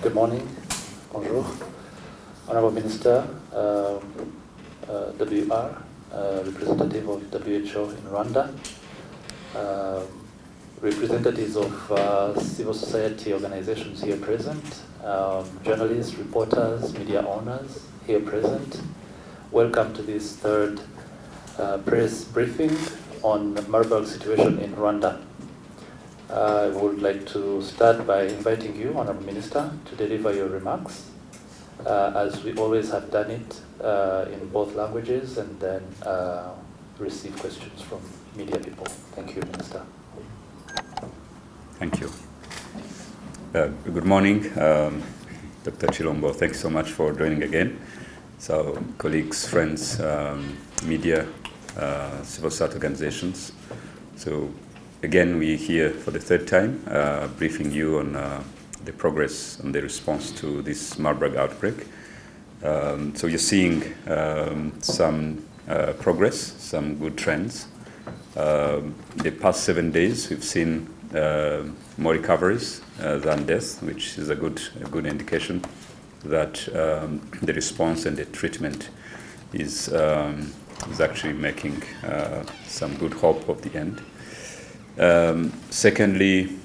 Good morning, bonjour, Honorable Minister, WR, representative of WHO in Rwanda, representatives of civil society organizations here present, journalists, reporters, media owners here present. Welcome to this third press briefing on Marburg situation in Rwanda. I would like to start by inviting you, Honorable Minister, to deliver your remarks, as we always have done it in both languages, and then receive questions from media people. Thank you, Minister. Thank you. Good morning, Dr. Chilombo. Thank you so much for joining again. So, colleagues, friends, media, civil society organizations. So, again, we're here for the third time, briefing you on the progress and the response to this Marburg outbreak. So you're seeing some progress, some good trends. The past 7 days, we've seen more recoveries than deaths, which is a good indication that the response and the treatment is actually making some good hope of the end. Secondly,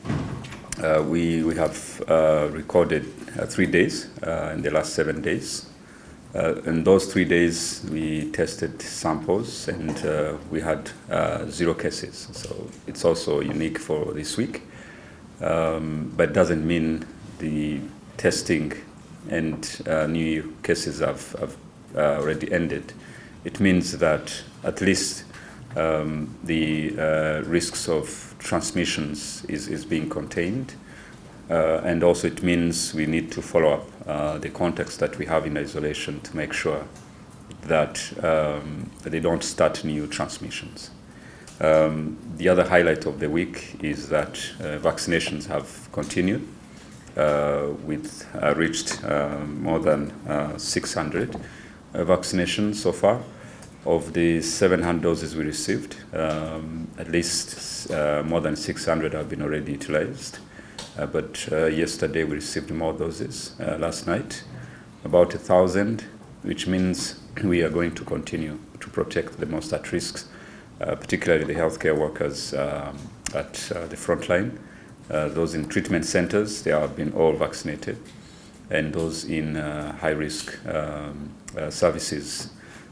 we have recorded 3 days in the last 7 days. In those 3 days, we tested samples and we had 0 cases. So it's also unique for this week, but it doesn't mean the testing and new cases have already ended. It means that at least the risks of transmissions is being contained, and also it means we need to follow up the contacts that we have in isolation to make sure that they don't start new transmissions. The other highlight of the week is that vaccinations have continued. We've reached more than 600 vaccinations so far. Of the 700 doses we received, at least more than 600 have been already utilized. But yesterday we received more doses. Last night, about 1,000, which means we are going to continue to protect the most at risk, particularly the healthcare workers at the front line. Those in treatment centers, they have been all vaccinated. And those in high-risk services,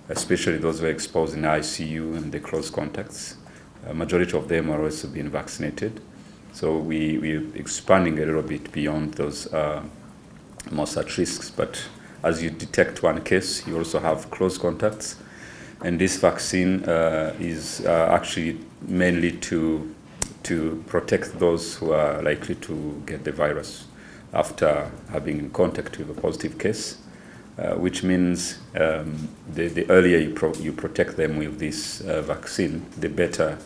especially those who are exposed in ICU and the close contacts. A majority of them are also being vaccinated. So we're expanding a little bit beyond those most at risks. But as you detect one case, you also have close contacts. And this vaccine is actually mainly to protect those who are likely to get the virus after having contact with a positive case. Which means the earlier you protect them with this vaccine, the better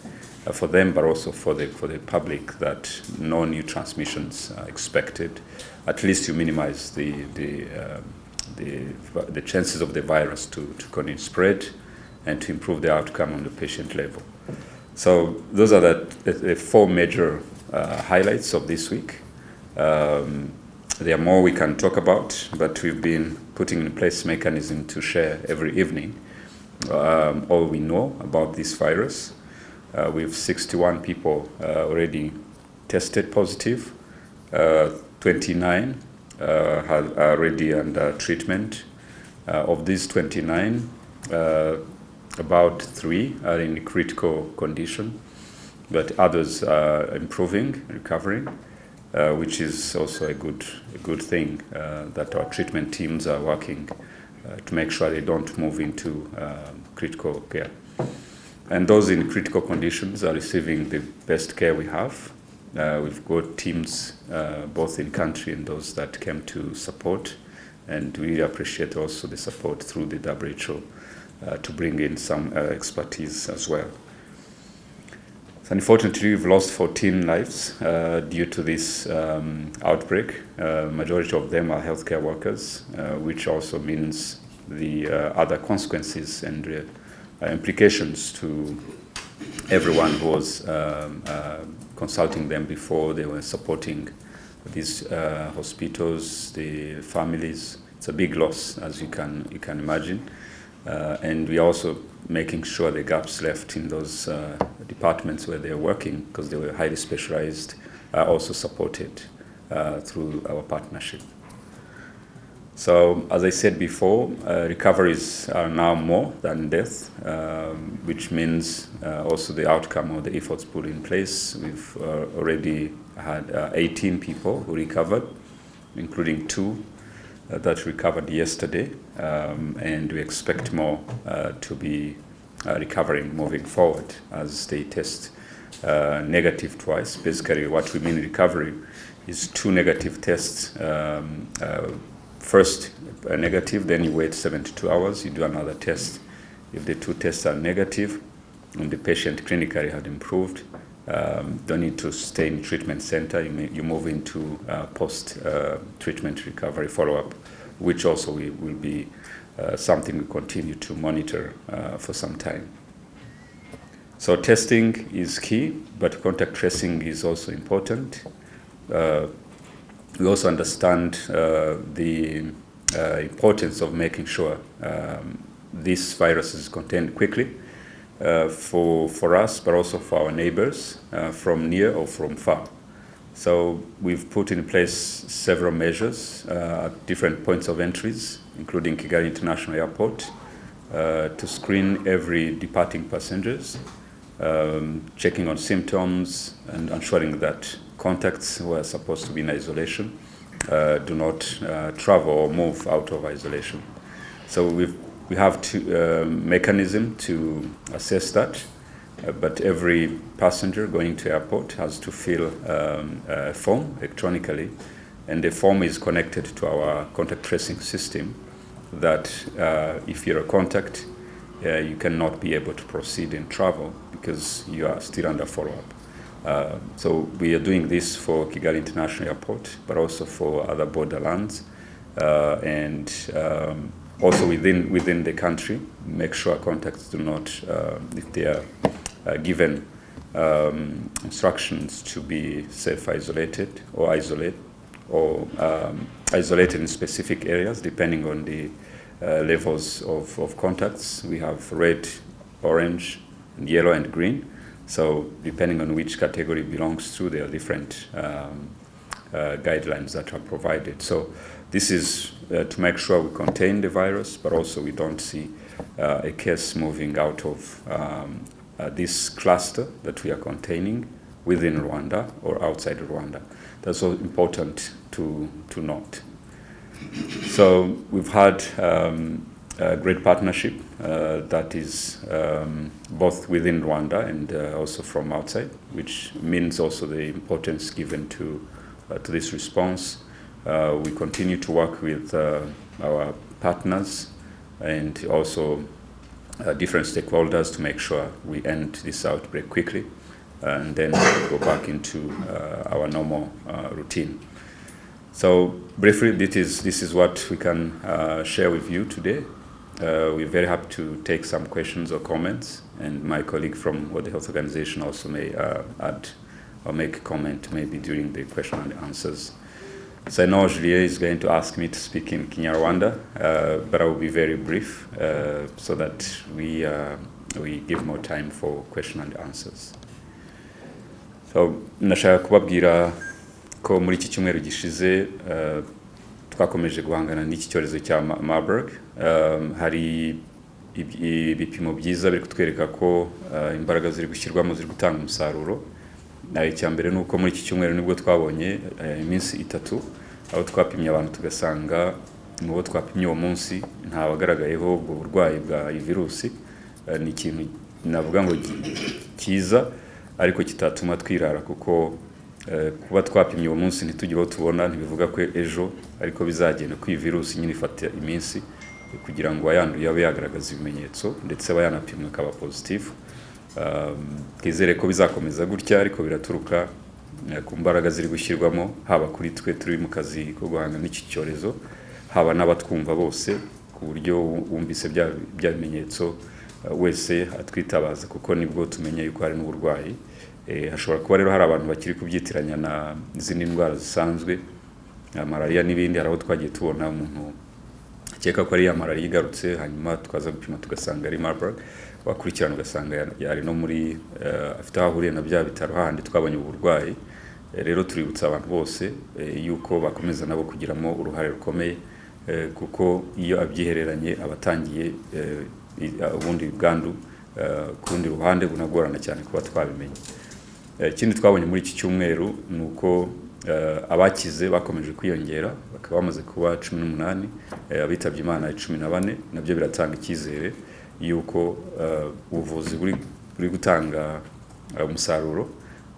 for them, but also for the public, that no new transmissions are expected. At least you minimize the chances of the virus to continue spread and to improve the outcome on the patient level. So those are the 4 major highlights of this week. There are more we can talk about, but we've been putting in place mechanism to share every evening all we know about this virus. We have 61 people already tested positive. 29 are already under treatment. Of these 29, about 3 are in critical condition, but others are improving, recovering. Which is also a good thing, that our treatment teams are working to make sure they don't move into critical care. And those in critical conditions are receiving the best care we have. We've got teams both in country and those that came to support, and we appreciate also the support through the WHO to bring in some expertise as well. Unfortunately, we've lost 14 lives due to this outbreak. Majority of them are healthcare workers, which also means the other consequences and implications to everyone who was consulting them before. They were supporting these hospitals, the families. It's a big loss, as you can imagine. And we are also making sure the gaps left in those departments where they are working, because they were highly specialized, are also supported through our partnership. So, as I said before, recoveries are now more than death, which means also the outcome of the efforts put in place. We've already had 18 people who recovered, including 2 that recovered yesterday, and we expect more to be recovering moving forward as they test negative twice. Basically, what we mean recovery is 2 negative tests. First a negative, then you wait 72 hours, you do another test. If the 2 tests are negative and the patient clinically had improved, don't need to stay in treatment center. You move into post-treatment recovery follow-up, which also will be something we continue to monitor for some time. So testing is key, but contact tracing is also important. We also understand the importance of making sure this virus is contained quickly for us, but also for our neighbors from near or from far. So we've put in place several measures at different points of entries, including Kigali International Airport, to screen every departing passengers, checking on symptoms and ensuring that contacts who are supposed to be in isolation do not travel or move out of isolation. So we have mechanism to assess that, but every passenger going to airport has to fill a form electronically, and the form is connected to our contact tracing system that if you're a contact, you cannot be able to proceed in travel because you are still under follow-up. So we are doing this for Kigali International Airport, but also for other borderlands, and also within the country, make sure contacts do not, if they are given instructions to be self-isolated or isolated in specific areas, depending on the levels of contacts. We have red, orange, and yellow and green. So depending on which category it belongs to, there are different guidelines that are provided. So this is to make sure we contain the virus, but also we don't see a case moving out of this cluster that we are containing within Rwanda or outside Rwanda. That's also important to note. So we've had a great partnership that is both within Rwanda and also from outside, which means also the importance given to this response. We continue to work with our partners and also different stakeholders to make sure we end this outbreak quickly and then go back into our normal routine. So briefly, this is what we can share with you today. We're very happy to take some questions or comments, and my colleague from World Health Organization also may add or make a comment maybe during the question and answers. So I know Julien is going to ask me to speak in Kinyarwanda, but I will be very brief so that we give more time for question and answers. So nashaka kubabwira ko muri iki cyumweru gishize twakomeje guhangana n'iki cyorezo cya Marburg. Hari ibipimo byiza biri kutwereka ko imbaraga ziri gushyirwamo ziri gutanga umusaruro. Icyambere nuko muri iki cyumweru nibwo twabonye iminsi 3 aho twapimye abantu tugasanga mu bo twapimye uwo munsi nta bagaragayeho ubwo burwayi bwa virusi. Ni ikintu navuga ngo kiza ariko kitatuma twirara, kuko kuba twapimye uwo munsi ntitugire tubona ntibivuga ko ejo ariko bizagenda ko virusi nyine ifata iminsi kugira ngo ayanduye abe yagaragaza ibimenyetso ndetse abayanapimwe akaba positive. Twizere ko bizakomeza gutya, ariko biraturuka ku mbaraga ziri gushyirwamo haba kuri twe turi mu kazi ko guhanga n'iki cyorezo, haba n'abatwumva bose, ku buryo wumvise bya bimenyetso wese atwitabaza, kuko nibwo tumenye yuko hari n'uburwayi hashobora kuba rero hari abantu bakiri kubyitiranya na izindi ndwara zisanzwe, malaria n'ibindi. Hari aho twagiye tubona umuntu akeka ko ari ya malaria igarutse, hanyuma tukaza gupima tugasanga ari Marburg, wakurikirana ugasanga yari no muri afite aho ahuriye na bya bitaro hahandi twabonye uburwayi. Rero tuributsa abantu bose yuko bakomeza nabo kugiramo uruhare rukomeye, kuko iyo abyihereranye abatangiye ubundi bwandu ku rundi ruhande bunagorana cyane kuba twabimenye. Ikindi twabonye muri iki cyumweru ni uko abakize bakomeje kwiyongera, bakaba bamaze kuba 18, abitabye Imana 14. Nabyo biratanga icyizere yuko ubuvuzi buri gutanga umusaruro,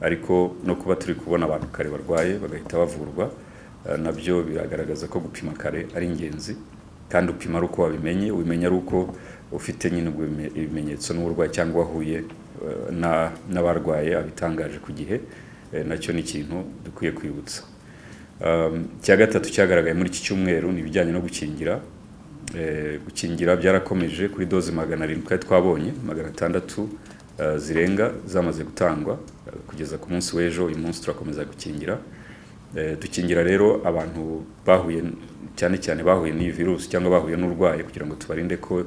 ariko no kuba turi kubona abantu kare barwaye bagahita bavurwa, nabyo biragaragaza ko gupima kare ari ingenzi. Kandi upima ari uko wabimenye, ubimenya ari uko ufite nyine ibimenyetso n'uburwayi cyangwa wahuye n'abarwaye abitangaje ku gihe. Nacyo ni ikintu dukwiye kwibutsa. Cya gatatu cyagaragaye muri iki cyumweru ni ibijyanye no gukingira. Gukingira byarakomeje kuri doze 700 twabonye, 600 zirenga zamaze gutangwa kugeza ku munsi w'ejo. Uyu munsi turakomeza gukingira. Dukingira rero abantu bahuye cyane cyane bahuye n'iyi virusi cyangwa bahuye n'urwaye, kugira ngo tubarinde ko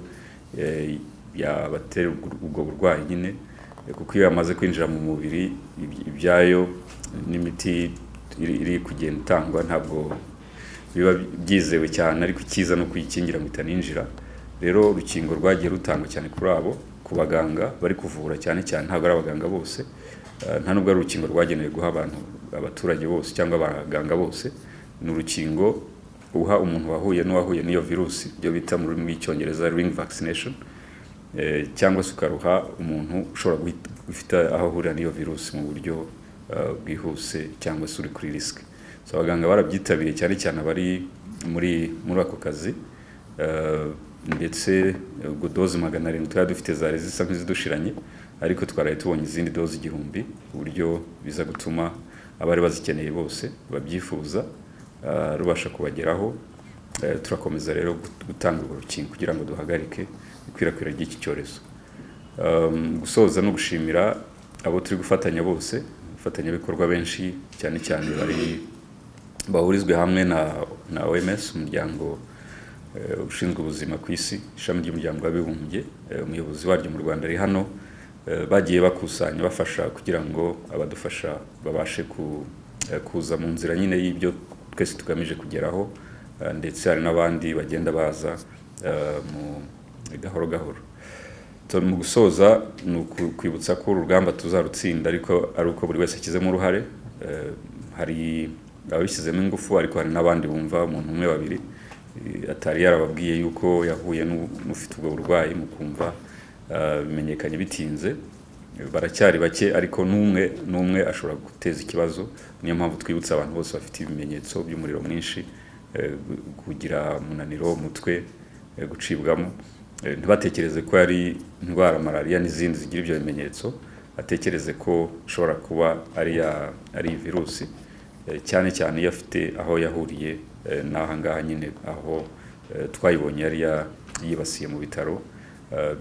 yabatera ubwo burwayi nyine, kuko iyo yamaze kwinjira mu mubiri ibyayo n'imiti iri kugenda itangwa ntabwo biba byizewe cyane, ariko ikiza no kuyikingira ngo itaninjira. Rero urukingo rwagiye rutangwa cyane kuri abo, ku baganga bari kuvura cyane cyane, ntabwo ari abaganga bose, nta nubwo ari urukingo rwagenewe guha abaturage bose cyangwa abaganga bose. Ni urukingo uha umuntu wahuye n'iyo virusi, byo bita mu rurimi rw'icyongereza ring vaccination, cyangwa se ukaruha umuntu ushobora gufite aho ahurira n'iyo virusi mu buryo bwihuse cyangwa se uri kuri risk. So abaganga barabyitabiriye cyane cyane abari muri ako kazi, ndetse ubwo doze 700 twari dufite zari zisa nk'izidushiranye, ariko twaraye tubonye izindi doze 1000, uburyo biza gutuma abari bazikeneye bose babyifuza rubasha kubageraho. Turakomeza rero gutanga urwo rukingo kugira ngo duhagarike ikwirakwira ry'iki cyorezo. Gusoza no gushimira abo turi gufatanya bose, abafatanyabikorwa benshi cyane cyane bahurizwe hamwe na OMS, umuryango ushinzwe ubuzima ku isi, ishami ry'umuryango w'abibumbye. Umuyobozi waryo mu Rwanda ari hano, bagiye bakusanya bafasha kugira ngo abadufasha babashe kuza mu nzira nyine y'ibyo twese tugamije kugeraho, ndetse hari n'abandi bagenda baza mu gahoro gahoro. Mu gusoza ni kwibutsa ko urugamba tuzarutsinda, ariko ari uko buri wese akizemo uruhare. Hari ababishyizemo ingufu, ariko hari n'abandi bumva umuntu umwe babiri atari yarababwiye yuko yahuye n'ufite ubwo burwayi, mu kumva bimenyekanye bitinze. Baracyari bake, ariko n'umwe ashobora guteza ikibazo. Niyo mpamvu twibutsa abantu bose bafite ibimenyetso by'umuriro mwinshi, kugira umunaniro, umutwe, gucibwamo, ntibatekereze ko ari indwara malaria n'izindi zigira ibyo bimenyetso, atekereze ko ushobora kuba ari virusi, cyane cyane iyo afite aho yahuriye n'ahangaha nyine, aho twayibonye yari yibasiye mu bitaro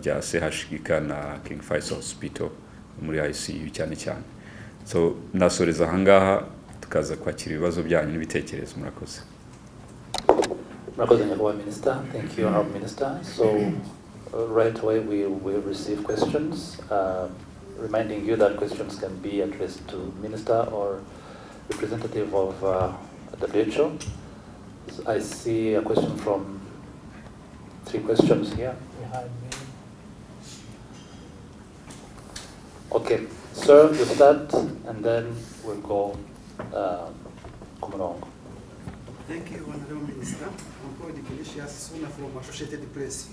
bya CHUK na King Faisal Hospital muri ICU cyane cyane. So nasoreza ahangaha, tukaza kwakira ibibazo byanyu n'ibitekerezo. Murakoze. Murakoze Nyakubahwa Minister. Thank you, Honorable Minister. So right away we will receive questions, reminding you that questions can be addressed to Minister or representative of WHO. I see a question from 3 questions here behind me. Okay, sir, you start and then we'll go along. Thank you, Honorable Minister. I'm called Delicious Suna from Associated Press.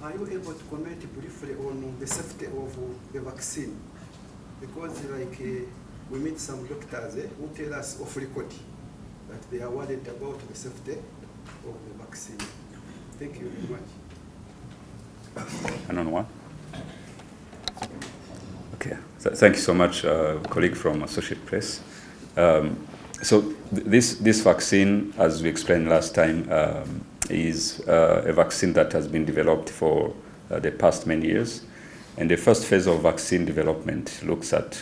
Are you able to comment briefly on the safety of the vaccine? Because we meet some doctors who tell us off record that they are worried about the safety of the vaccine. Thank you very much. Another one? Okay, thank you so much, colleague from Associated Press. So this vaccine, as we explained last time, is a vaccine that has been developed for the past many years. And the first phase of vaccine development looks at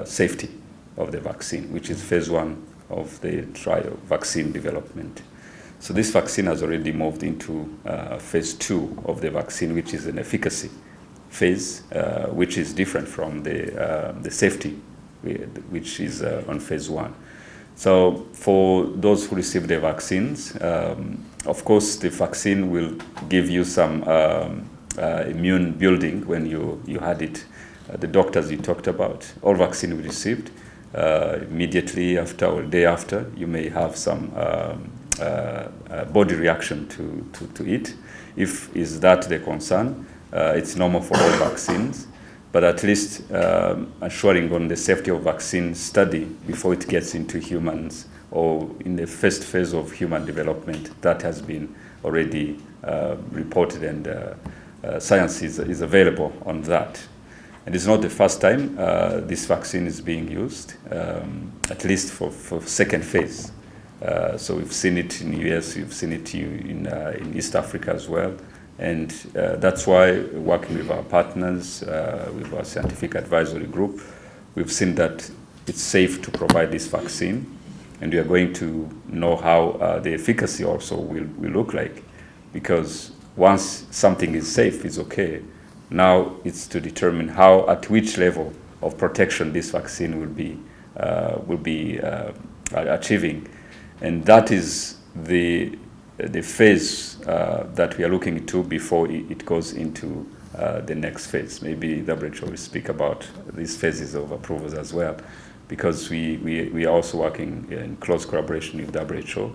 safety of the vaccine, which is phase 1 of the trial vaccine development. So this vaccine has already moved into phase 2 of the vaccine, which is an efficacy phase, which is different from the safety, which is on phase 1. So for those who receive the vaccines, of course, the vaccine will give you some immune building when you had it. The doctors you talked about, all vaccine we received, immediately after or day after, you may have some body reaction to it. If is that the concern, it's normal for all vaccines, but at least assuring on the safety of vaccine study before it gets into humans or in the first phase of human development, that has been already reported, and science is available on that. And it's not the first time this vaccine is being used, at least for second phase. So we've seen it in the US, we've seen it in East Africa as well. And that's why, working with our partners, with our scientific advisory group, we've seen that it's safe to provide this vaccine. And we are going to know how the efficacy also will look like. Because once something is safe, it's okay. Now it's to determine how, at which level of protection this vaccine will be achieving. And that is the phase that we are looking into before it goes into the next phase. Maybe WHO will speak about these phases of approvals as well, because we are also working in close collaboration with WHO.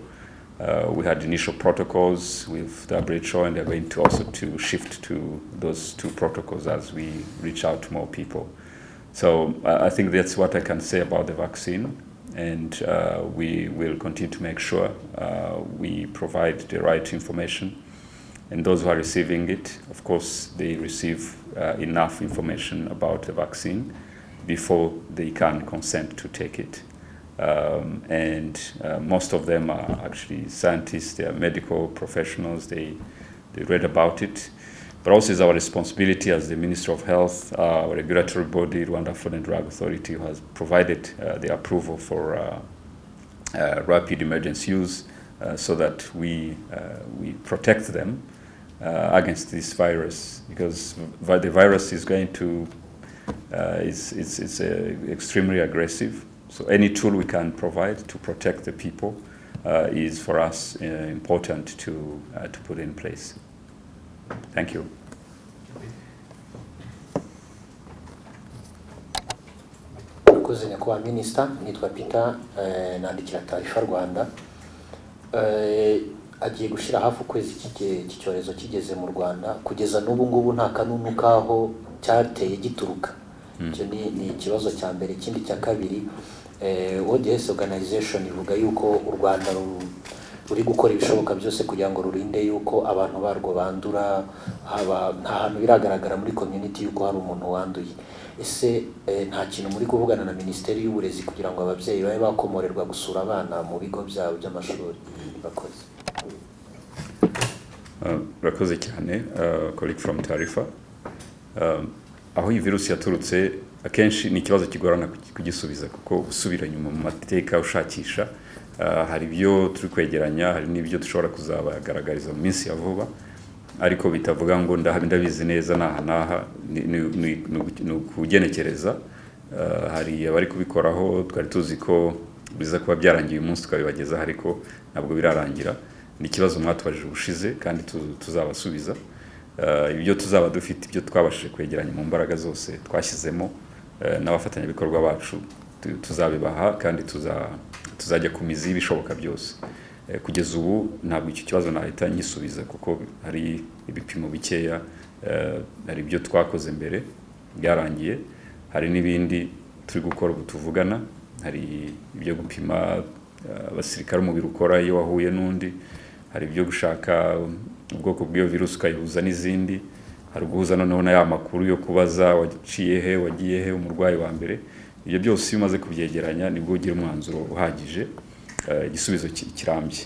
We had initial protocols with WHO, and they're going to also to shift to those 2 protocols as we reach out to more people. So I think that's what I can say about the vaccine. And we will continue to make sure we provide the right information. And those who are receiving it, of course, they receive enough information about the vaccine before they can consent to take it. And most of them are actually scientists, they are medical professionals, they read about it. But also it's our responsibility as the Ministry of Health, our regulatory body, Rwanda Food and Drug Authority, who has provided the approval for rapid emergency use, so that we protect them against this virus, because the virus is going to, it's extremely aggressive. So any tool we can provide to protect the people is for us important to put in place. Thank you. Murakoze nyakubahwa Minisita, nitwa Peter, nandikira Tarifa Rwanda. Agiye gushira hafi ukwezi iki cyorezo kigeze mu Rwanda, kugeza n'ubu ngubu nta kanunu kaho cyateye gituruka. Icyo ni ikibazo cya mbere. Ikindi cya kabiri, World Health Organization ivuga yuko u Rwanda ruri gukora ibishoboka byose kugira ngo rurinde yuko abantu barwo bandura, nta hantu biragaragara muri community yuko hari umuntu wanduye. Ese nta kintu muri kuvugana na Ministeri y'Uburezi kugira ngo ababyeyi babe bakomorerwa gusura abana mu bigo byabo by'amashuri? Bakoze. Bakoze cyane, colleague from Tarifa. Aho iyi virusi yaturutse akenshi ni ikibazo kigorana kugisubiza, kuko usubira nyuma mu mateka ushakisha, hari ibyo turi kwegeranya, hari n'ibyo dushobora kuzabagaragariza mu minsi ya vuba, ariko bitavuga ngo ndabizi neza naha ni ukugenekereza. Hari abari kubikoraho, twari tuzi ko biza kuba byarangiye uyu munsi tukabibageza, ariko ntabwo birarangira. Ni ikibazo mwatubajije ubushize kandi tuzabasubiza. Ibyo tuzaba dufite, ibyo twabashije kwegeranya mu mbaraga zose twashyizemo n'abafatanyabikorwa bacu, tuzabibaha kandi tuzajya ku mizi y'ibishoboka byose. Kugeza ubu ntabwo icyo kibazo nahita nyisubiza, kuko hari ibipimo bikeya, hari ibyo twakoze mbere byarangiye, hari n'ibindi turi gukora ubu tuvugana. Hari ibyo gupima abasirikare umubiri ukora iyo wahuye n'undi, hari ibyo gushaka ubwoko bw'iyo virusi ukayihuza n'izindi, hari guhuza noneho na ya makuru yo kubaza waciye he, wagiye he umurwayi wa mbere. Ibyo byose iyo umaze kubyegeranya nibwo ugira umwanzuro uhagije, igisubizo kirambye.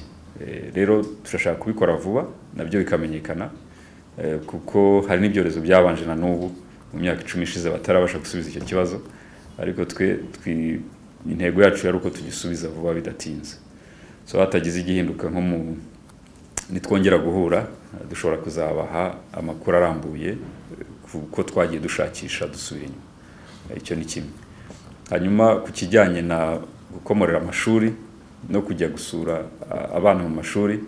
Rero turashaka kubikora vuba nabyo bikamenyekana, kuko hari n'ibyorezo byabanje na n'ubu mu myaka 10 ishize batarabasha gusubiza icyo kibazo, ariko intego yacu yari uko tugisubiza vuba bidatinze. So hatagize igihinduka nko mu nitwongera guhura dushobora kuzabaha amakuru arambuye kuko twagiye dushakisha dusubira inyuma. Icyo ni kimwe. Hanyuma ku kijyanye na gukomorera amashuri no kujya gusura abana mu mashuri,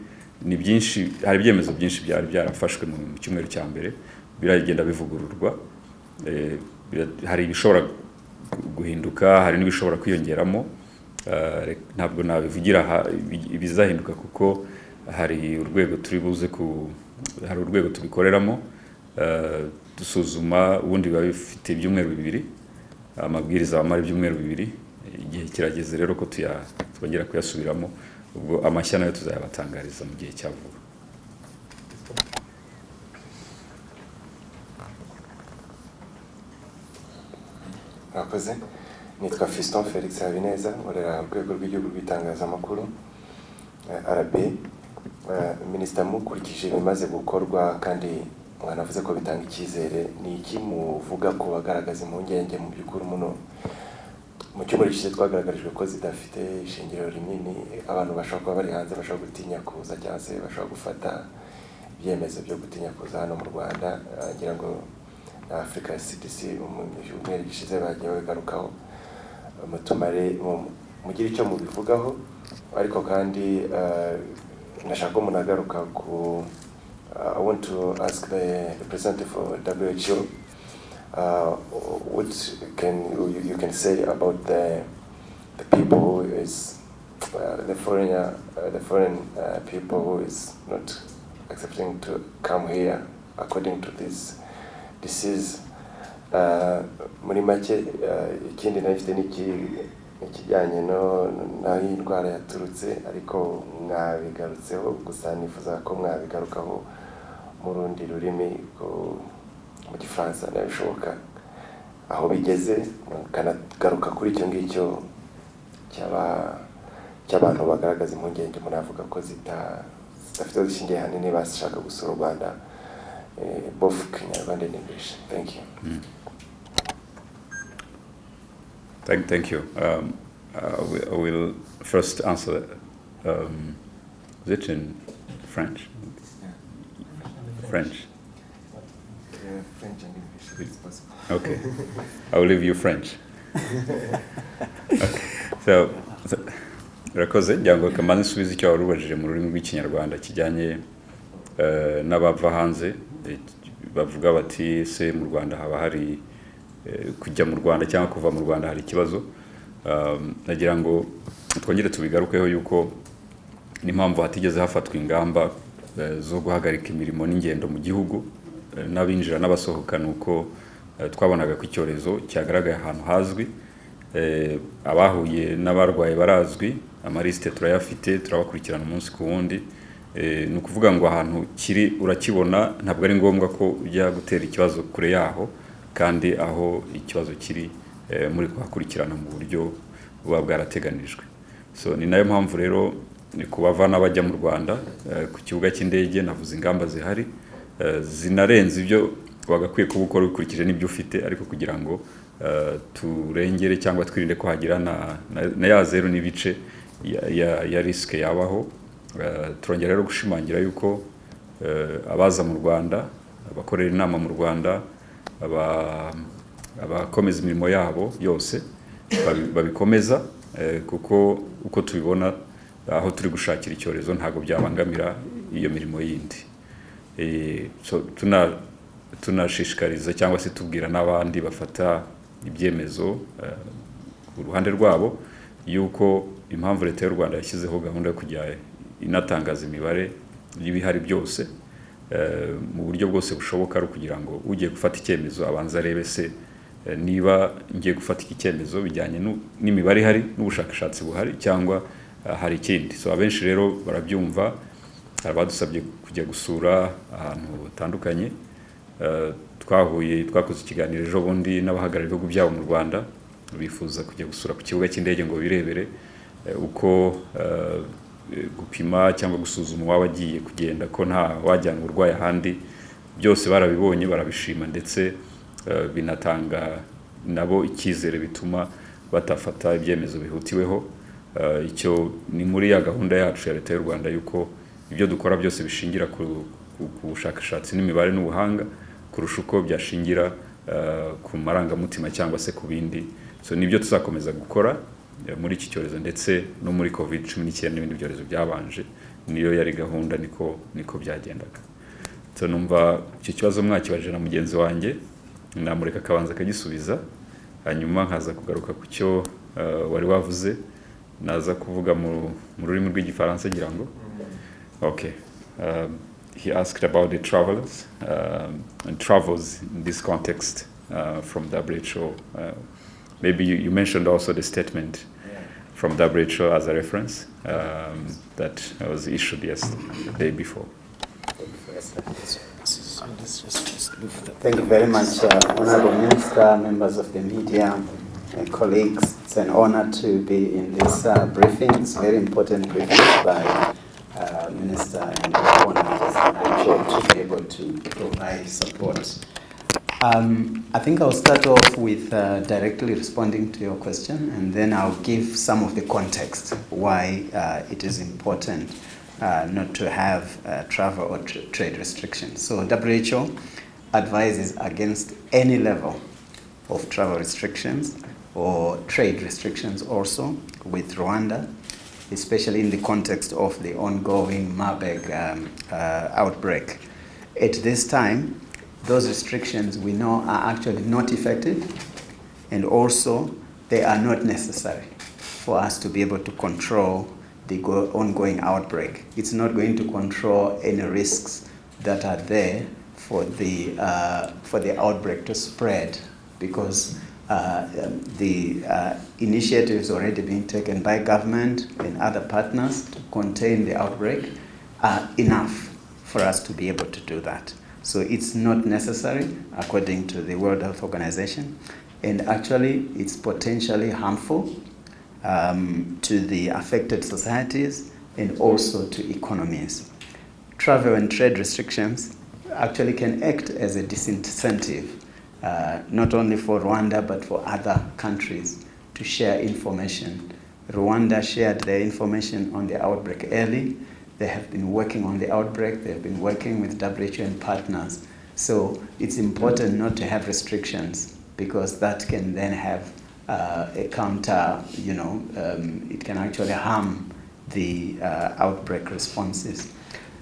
ni byinshi, hari ibyemezo byinshi byari byarafashwe mu cyumweru cya mbere biragenda bivugururwa. Hari ibishobora guhinduka, hari n'ibishobora kwiyongeramo. Ntabwo nabivugira ibizahinduka kuko hari urwego turi buze hari urwego tubikoreramo, dusuzuma ubundi biba bifite ibyumweru 2, amabwiriza amara ibyumweru 2. Igihe kirageze rero ko twongera kuyasubiramo, ubwo amashya nayo tuzayabatangariza mu gihe cya vuba. Akoze nitwa Fiston Felix Habineza, nkorera urwego rw'igihugu rw'itangazamakuru RB. Ministri mukurikije bimaze gukorwa kandi mwanavuze ko bitanga icyizere, ni iki muvuga ko bagaragaza impungenge mu by'ukuri mu cyumweru gishize twagaragarijwe ko zidafite ishingiro rinini, abantu bashobora kuba bari hanze bashobora gutinya kuza cyangwa se bashobora gufata ibyemezo byo gutinya kuza hano mu Rwanda. Ngira ngo Africa CDC mu cyumweru gishize bagiye bagarukaho, mutumare mugira icyo mubivugaho. Ariko kandi nashaka ko munagaruka ku I want to ask the representative for WHO what you can say about the people who is the foreign people who is not accepting to come here according to this disease. Muri make ikindi nafite ikijyanye naho indwara yaturutse, ariko mwabigarutseho, gusa nifuza ko mwabigarukaho mu rundi rurimi mu Gifaransa nabishoboka, aho bigeze mukanagaruka kuri icyo ngicyo cy'abantu bagaragaza impungenge munavuga ko zidafite zishingiye hanini bashaka gusura u Rwanda, both Kinyarwanda and English. Thank you. Thank you. I will first answer. Is it in French? French. French and English, if it's possible. Okay. I will leave you French. Okay. So, rakoze njango kamane subiza icyo warubajije mu rurimi rw'ikinyarwanda kijyanye n'abava hanze bavuga bati se mu Rwanda haba hari kujya mu Rwanda cyangwa kuva mu Rwanda hari ikibazo. Nagira ngo twongere tubigarukeho yuko n'impamvu hatigeze hafatwa ingamba zo guhagarika imirimo n'ingendo mu gihugu n'abinjira n'abasohoka, nuko twabonaga ko icyorezo cyagaragaye ahantu hazwi, abahuye n'abarwaye barazwi, amaliste turayafite, turabakurikirana umunsi ku wundi. Ni ukuvuga ngo ahantu kiri urakibona, ntabwo ari ngombwa ko ujya gutera ikibazo kure yaho, kandi aho ikibazo kiri muri kuhakurikirana mu buryo buba bwarateganijwe. So ni nayo mpamvu rero ni kubavana bajya mu Rwanda ku kibuga cy'indege, navuze ingamba zihari zinarenze ibyo wagakwiye kuba ukora ukurikije n'ibyo ufite, ariko kugira ngo turengere cyangwa twirinde ko hagira na ya 0 n'ibice ya risk yabaho. Turongera rero gushimangira yuko abaza mu Rwanda, abakorera inama mu Rwanda, abakomeza imirimo yabo yose babikomeza, kuko uko tubibona aho turi gushakira icyorezo ntago byabangamira iyo mirimo yindi. So tunashishikariza cyangwa se tubwira n'abandi bafata ibyemezo uruhande rwabo yuko impamvu leta y'u Rwanda yashyizeho gahunda yo kujya inatangaza imibare y'ibihari byose mu buryo bwose bushoboka, ari kugira ngo ugiye gufata icyemezo abanza arebe se niba ngiye gufata iki cyemezo bijyanye n'imibare ihari n'ubushakashatsi buhari cyangwa hari ikindi. So abenshi rero barabyumva, badusabye kujya gusura ahantu hatandukanye. Twakoze ikiganiro ejo bundi n'abahagarariye ibihugu byabo mu Rwanda, bifuza kujya gusura ku kibuga cy'indege ngo birebere uko gupima cyangwa gusuzuma waba agiye kugenda ko nta wajyana uburwayi ahandi. Byose barabibonye, barabishima, ndetse binatanga nabo icyizere bituma batafata ibyemezo bihutiweho. Icyo ni muri ya gahunda yacu ya leta y'u Rwanda yuko ibyo dukora byose bishingira ku bushakashatsi n'imibare n'ubuhanga kurusha uko byashingira ku marangamutima cyangwa se ku bindi. So nibyo tuzakomeza gukora muri iki cyorezo ndetse no muri COVID-19 n'ibindi byorezo byabanje. Niyo yari gahunda, niko byagendaga. So numva icyo kibazo mwakibaje na mugenzi wanjye, namureka akabanza akagisubiza, hanyuma nkaza kugaruka ku cyo wari wavuze, naza kuvuga mu rurimi rw'igifaransa ngira ngo. Okay. He asked about the travelers and travels in this context from WHO. Maybe you mentioned also the statement from WHO as a reference that was issued yesterday, the day before. Thank you very much, Honorable Minister, members of the media, and colleagues. It's an honor to be in this briefing. It's a very important briefing by Minister and to be able to provide support. I think I'll start off with directly responding to your question, and then I'll give some of the context why it is important not to have travel or trade restrictions. So WHO advises against any level of travel restrictions or trade restrictions also with Rwanda, especially in the context of the ongoing Marburg outbreak. At this time, those restrictions we know are actually not effective, and also they are not necessary for us to be able to control the ongoing outbreak. It's not going to control any risks that are there for the outbreak to spread, because the initiatives already being taken by government and other partners to contain the outbreak are enough for us to be able to do that. So it's not necessary according to the World Health Organization, and actually it's potentially harmful to the affected societies and also to economies. Travel and trade restrictions actually can act as a disincentive, not only for Rwanda but for other countries to share information. Rwanda shared their information on the outbreak early. They have been working on the outbreak. They have been working with WHO and partners. So it's important not to have restrictions, because that can then have a counter, it can actually harm the outbreak responses.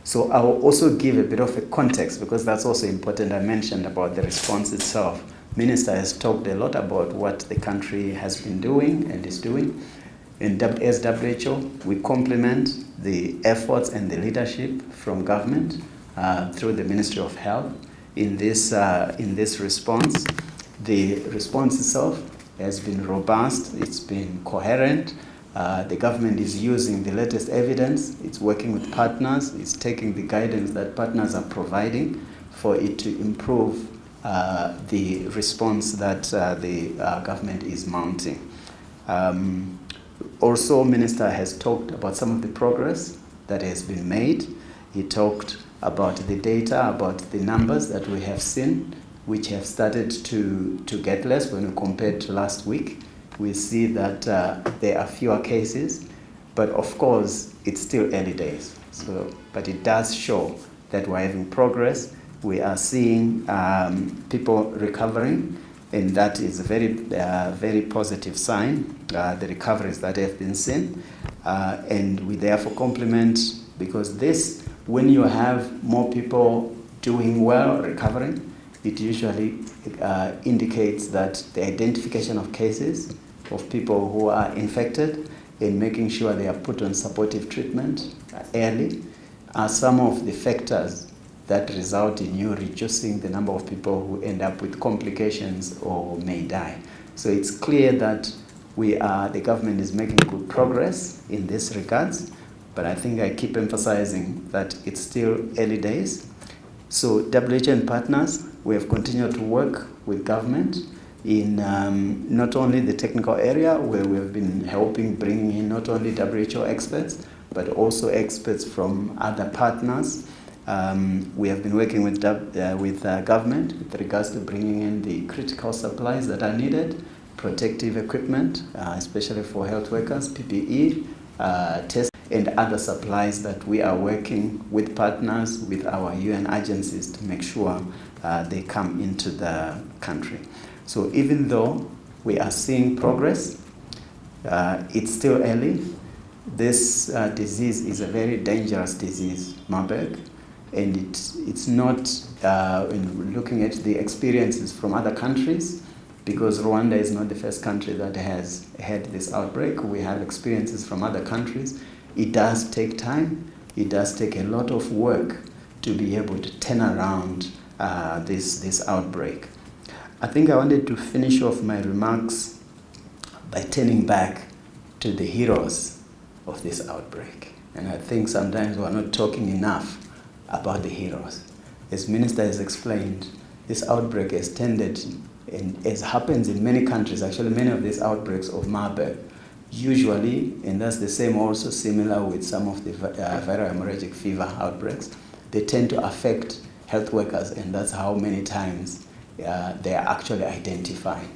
So I will also give a bit of a context, because that's also important. I mentioned about the response itself. Minister has talked a lot about what the country has been doing and is doing. And as WHO, we complement the efforts and the leadership from government through the Ministry of Health in this response. The response itself has been robust, it's been coherent. The government is using the latest evidence, it's working with partners, it's taking the guidance that partners are providing for it to improve the response that the government is mounting. Also, Minister has talked about some of the progress that has been made. He talked about the data, about the numbers that we have seen, which have started to get less when we compare to last week. We see that there are fewer cases, but of course, it's still early days. But it does show that we're having progress. We are seeing people recovering, and that is a very positive sign, the recoveries that have been seen. And we therefore compliment, because this, when you have more people doing well, recovering, it usually indicates that the identification of cases of people who are infected and making sure they are put on supportive treatment early are some of the factors that result in you reducing the number of people who end up with complications or may die. So it's clear that the government is making good progress in this regards, but I think I keep emphasizing that it's still early days. So WHO and partners, we have continued to work with government in not only the technical area, where we have been helping bring in not only WHO experts, but also experts from other partners, We have been working with government with regards to bringing in the critical supplies that are needed, protective equipment, especially for health workers, PPE, tests, and other supplies that we are working with partners, with our UN agencies to make sure they come into the country. So even though we are seeing progress, it's still early. This disease is a very dangerous disease, Marburg, and it's not, in looking at the experiences from other countries, because Rwanda is not the first country that has had this outbreak. We have experiences from other countries. It does take time. It does take a lot of work to be able to turn around this outbreak. I think I wanted to finish off my remarks by turning back to the heroes of this outbreak. And I think sometimes we're not talking enough about the heroes. As Minister has explained, this outbreak has tended, and as happens in many countries, actually many of these outbreaks of Marburg, usually, and that's the same also similar with some of the viral hemorrhagic fever outbreaks, they tend to affect health workers, and that's how many times they are actually identified.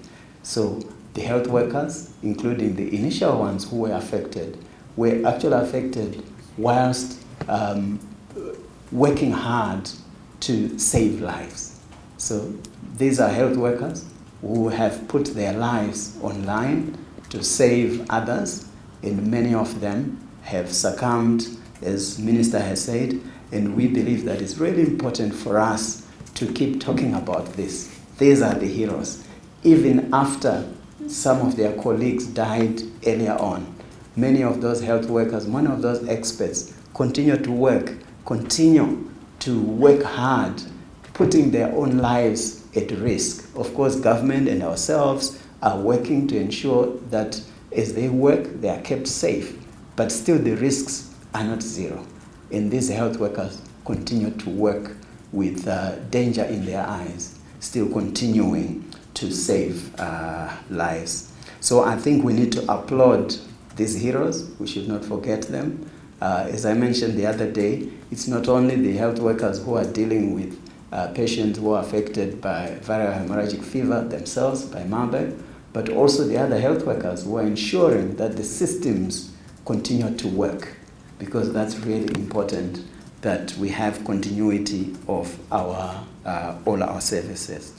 So the health workers, including the initial ones who were affected actually affected whilst working hard to save lives. So these are health workers who have put their lives on line to save others, and many of them have succumbed, as Minister has said, and we believe that it's really important for us to keep talking about this. These are the heroes. Even after some of their colleagues died earlier on, many of those health workers, many of those experts continue to work hard, putting their own lives at risk. Of course, government and ourselves are working to ensure that as they work, they are kept safe, but still the risks are not zero. And these health workers continue to work with danger in their eyes, still continuing to save lives. So I think we need to applaud these heroes. We should not forget them. As I mentioned the other day, it's not only the health workers who are dealing with patients who are affected by viral hemorrhagic fever themselves, by Marburg, but also the other health workers who are ensuring that the systems continue to work, because that's really important that we have continuity of our all our services.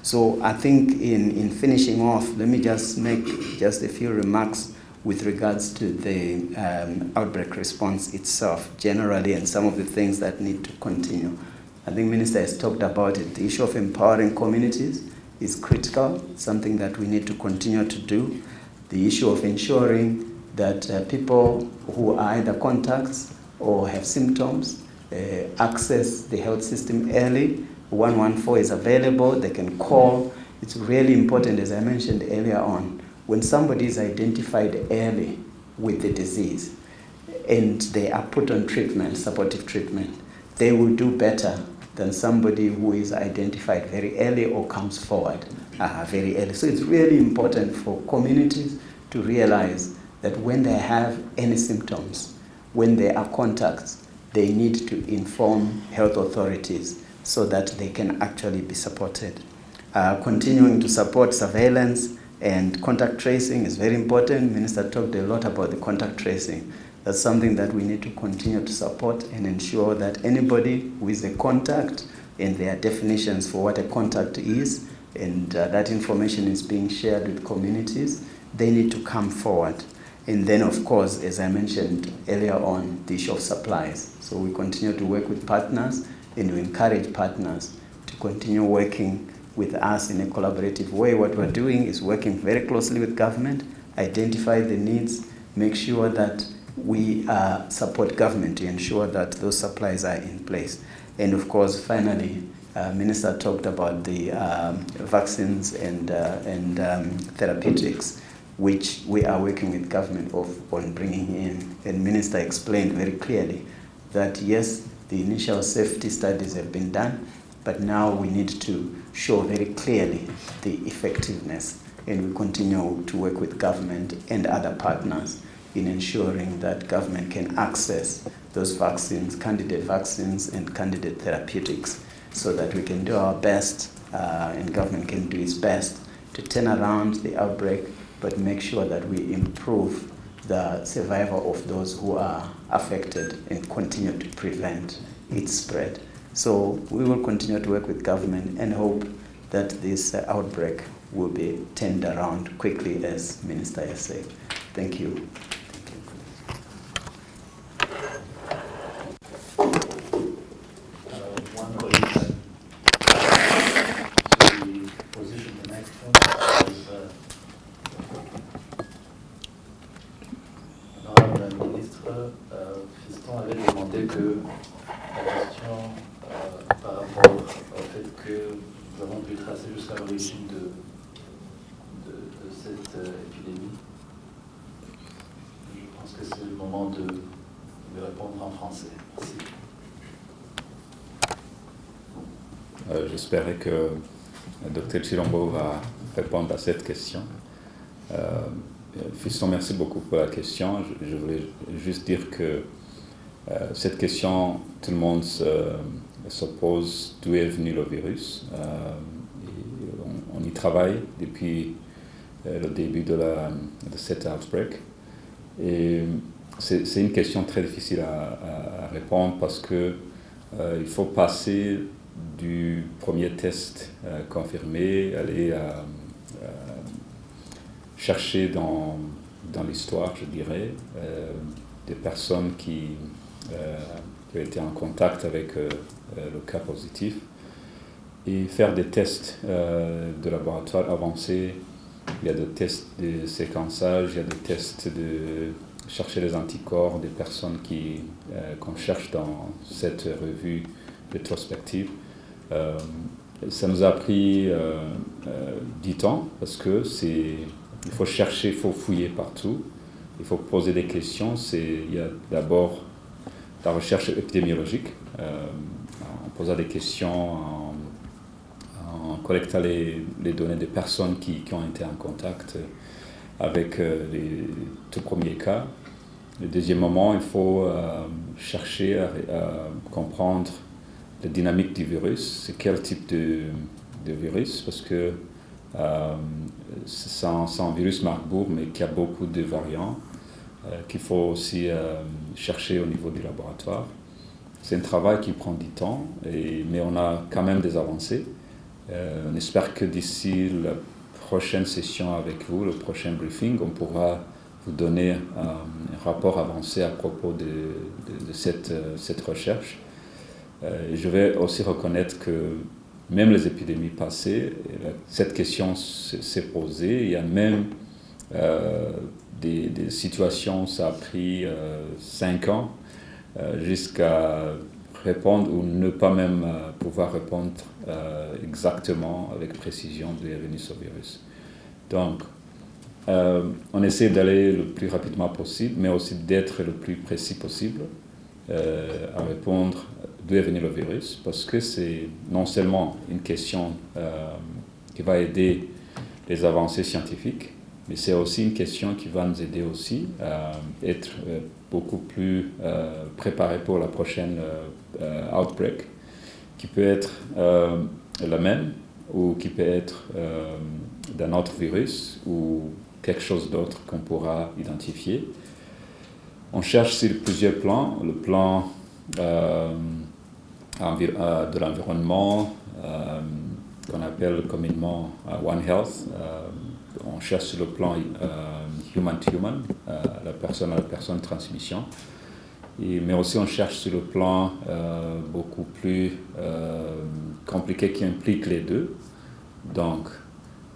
So I think in finishing off, let me just make just a few remarks with regards to the outbreak response itself generally, and some of the things that need to continue. I think Minister has talked about it. The issue of empowering communities is critical, something that we need to continue to do. The issue of ensuring that people who are either contacts or have symptoms access the health system early. 114 is available, they can call. It's really important, as I mentioned earlier on, when somebody is identified early with the disease and they are put on treatment, supportive treatment, they will do better than somebody who is identified very early or comes forward very early. So it's really important for communities to realize that when they have any symptoms, when they are contacts, they need to inform health authorities so that they can actually be supported. Continuing to support surveillance and contact tracing is very important. Minister talked a lot about the contact tracing. That's something that we need to continue to support and ensure that anybody who is a contact, and there are definitions for what a contact is, and that information is being shared with communities, they need to come forward. And then, of course, as I mentioned earlier on, the issue of supplies. So we continue to work with partners and we encourage partners to continue working with us in a collaborative way. What we're doing is working very closely with government, identify the needs, make sure that we support government to ensure that those supplies are in place. And of course, finally, Minister talked about the vaccines and therapeutics, which we are working with government on bringing in. And Minister explained very clearly that yes, the initial safety studies have been done, but now we need to show very clearly the effectiveness, and we continue to work with government and other partners in ensuring that government can access those vaccines, candidate vaccines and candidate therapeutics, so that we can do our best and government can do its best to turn around the outbreak, but make sure that we improve the survival of those who are affected and continue to prevent its spread. So we will continue to work with government and hope that this outbreak will be turned around quickly, as Minister has said. Thank you. One colleague to position the microphone because Honorable Ministre, Fiston avait demandé que la question par rapport au fait que nous avons pu tracer jusqu'à l'origine de cette épidémie. Je pense que c'est le moment de répondre en français. Merci. J'espérais que le Dr Chilombo va répondre à cette question. Fiston, merci beaucoup pour la question. Je voulais juste dire que cette question, tout le monde se pose d'où est venu le virus. On y travaille depuis le début de cet outbreak. Et c'est une question très difficile à répondre parce que il faut passer du premier test confirmé, aller chercher dans l'histoire, je dirais, des personnes qui ont été en contact avec le cas positif et faire des tests de laboratoire avancés. Il y a des tests de séquençage, il y a des tests de chercher les anticorps des personnes qu'on cherche dans cette revue rétrospective. Ça nous a pris du temps parce que il faut chercher, il faut fouiller partout, il faut poser des questions. Il y a d'abord la recherche épidémiologique, en posant des questions, en collectant les données des personnes qui ont été en contact avec les tout premiers cas. Le deuxième moment, il faut chercher à comprendre la dynamique du virus, c'est quel type de virus, parce que c'est un virus Marburg, mais qui a beaucoup de variants qu'il faut aussi chercher au niveau du laboratoire. C'est un travail qui prend du temps, mais on a quand même des avancées. On espère que d'ici la prochaine session avec vous, le prochain briefing, on pourra vous donner un rapport avancé à propos de cette recherche. Je vais aussi reconnaître que même les épidémies passées, cette question s'est posée. Il y a même des situations, ça a pris 5 ans jusqu'à répondre ou ne pas même pouvoir répondre exactement avec précision d'où est venu ce virus. Donc, on essaie d'aller le plus rapidement possible, mais aussi d'être le plus précis possible à répondre d'où est venu le virus, parce que c'est non seulement une question qui va aider les avancées scientifiques, mais c'est aussi une question qui va nous aider aussi à être beaucoup plus préparés pour la prochaine outbreak, qui peut être la même ou qui peut être d'un autre virus ou quelque chose d'autre qu'on pourra identifier. On cherche sur plusieurs plans, le plan de l'environnement, qu'on appelle communément One Health. On cherche sur le plan human-to-human, la personne à la personne transmission. Mais aussi on cherche sur le plan beaucoup plus compliqué qui implique les deux. Donc,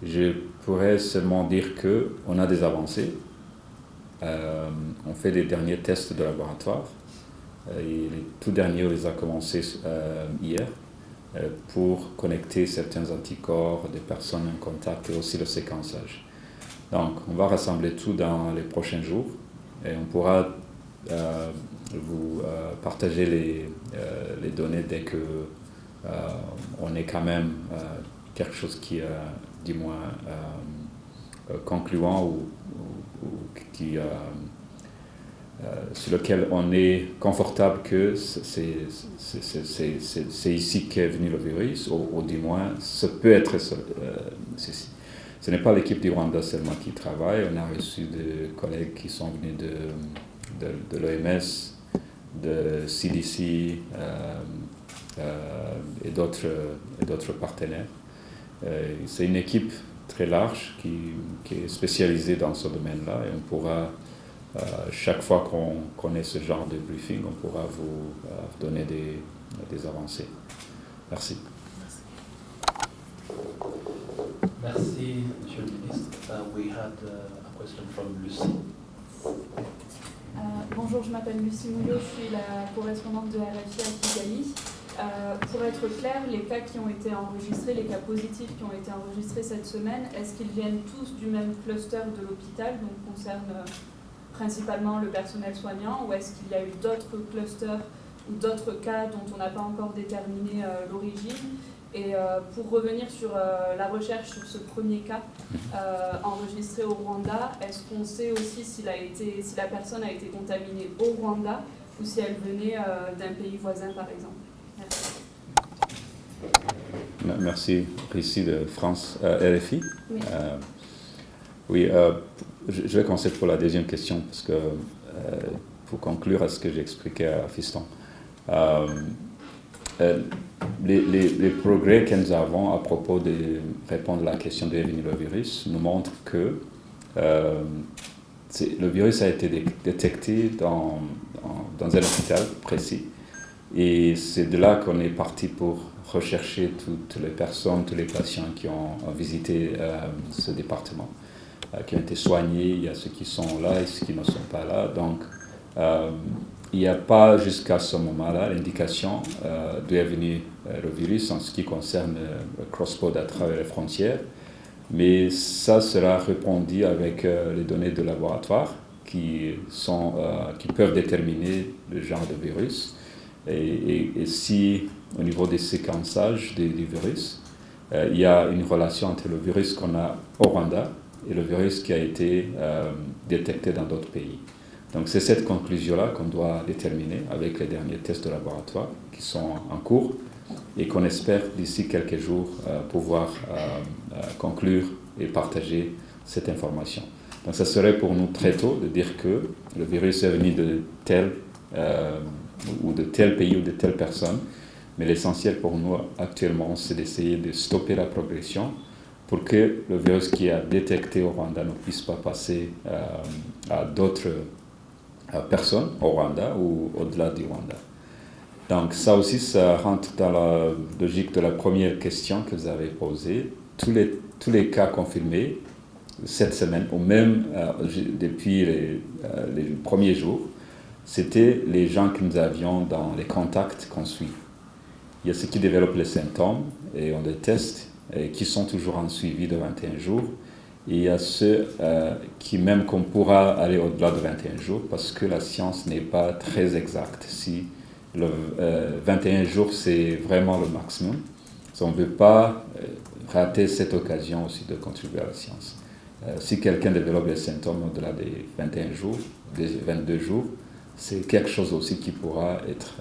je pourrais seulement dire qu'on a des avancées. On fait les derniers tests de laboratoire. Et les tout derniers, on les a commencés hier pour connecter certains anticorps des personnes en contact et aussi le séquençage. Donc, on va rassembler tout dans les prochains jours et on pourra vous partager les données dès que on est quand même quelque chose qui est du moins concluant ou qui sur lequel on est confortable que c'est ici qu'est venu le virus, ou du moins, ce peut être ceci. Ce n'est pas l'équipe du Rwanda seulement qui travaille, on a reçu des collègues qui sont venus de l'OMS, de CDC et d'autres partenaires. C'est une équipe très large qui est spécialisée dans ce domaine-là, et on pourra, chaque fois qu'on ait ce genre de briefing, on pourra vous donner des avancées. Merci. Merci, Monsieur le Ministre. We had a question from Lucie. Bonjour, je m'appelle Lucie Mouillot, je suis la correspondante de RFI à Kigali. Pour être clair, les cas qui ont été enregistrés, les cas positifs qui ont été enregistrés cette semaine, est-ce qu'ils viennent tous du même cluster de l'hôpital, donc concernent principalement le personnel soignant, ou est-ce qu'il y a eu d'autres clusters ou d'autres cas dont on n'a pas encore déterminé l'origine? Et pour revenir sur la recherche sur ce premier cas enregistré au Rwanda, est-ce qu'on sait aussi si la personne a été contaminée au Rwanda ou si elle venait d'un pays voisin, par exemple? Merci. Merci. Ici de France, RFI. Oui. Oui, je vais commencer pour la deuxième question, parce que pour conclure à ce que j'expliquais à Fiston. Les progrès que nous avons à propos de répondre à la question de le virus nous montrent que le virus a été détecté dans un hôpital précis. Et c'est de là qu'on est parti pour rechercher toutes les personnes, tous les patients qui ont visité ce département, qui ont été soignés. Il y a ceux qui sont là et ceux qui ne sont pas là. Donc, il n'y a pas jusqu'à ce moment-là l'indication d'où est venu le virus en ce qui concerne le cross-border à travers les frontières. Mais ça sera répondu avec les données de laboratoire qui peuvent déterminer le genre de virus. Et si, au niveau des séquençages du virus, il y a une relation entre le virus qu'on a au Rwanda et le virus qui a été détecté dans d'autres pays. Donc c'est cette conclusion-là qu'on doit déterminer avec les derniers tests de laboratoire qui sont en cours et qu'on espère d'ici quelques jours pouvoir conclure et partager cette information. Donc ça serait pour nous très tôt de dire que le virus est venu de tel ou de tel pays ou de telle personne, mais l'essentiel pour nous actuellement, c'est d'essayer de stopper la progression pour que le virus qui est détecté au Rwanda ne puisse pas passer à d'autres personnes au Rwanda ou au-delà du Rwanda. Donc ça aussi, ça rentre dans la logique de la première question que vous avez posée. Tous les cas confirmés cette semaine, ou même depuis les premiers jours, c'était les gens que nous avions dans les contacts qu'on suit. Il y a ceux qui développent les symptômes et on les teste et qui sont toujours en suivi de 21 jours. Et il y a ceux qui, même qu'on pourra aller au-delà de 21 jours, parce que la science n'est pas très exacte. Si le 21 jours, c'est vraiment le maximum, on ne veut pas rater cette occasion aussi de contribuer à la science. Si quelqu'un développe les symptômes au-delà des 21 jours, des 22 jours, c'est quelque chose aussi qui pourra être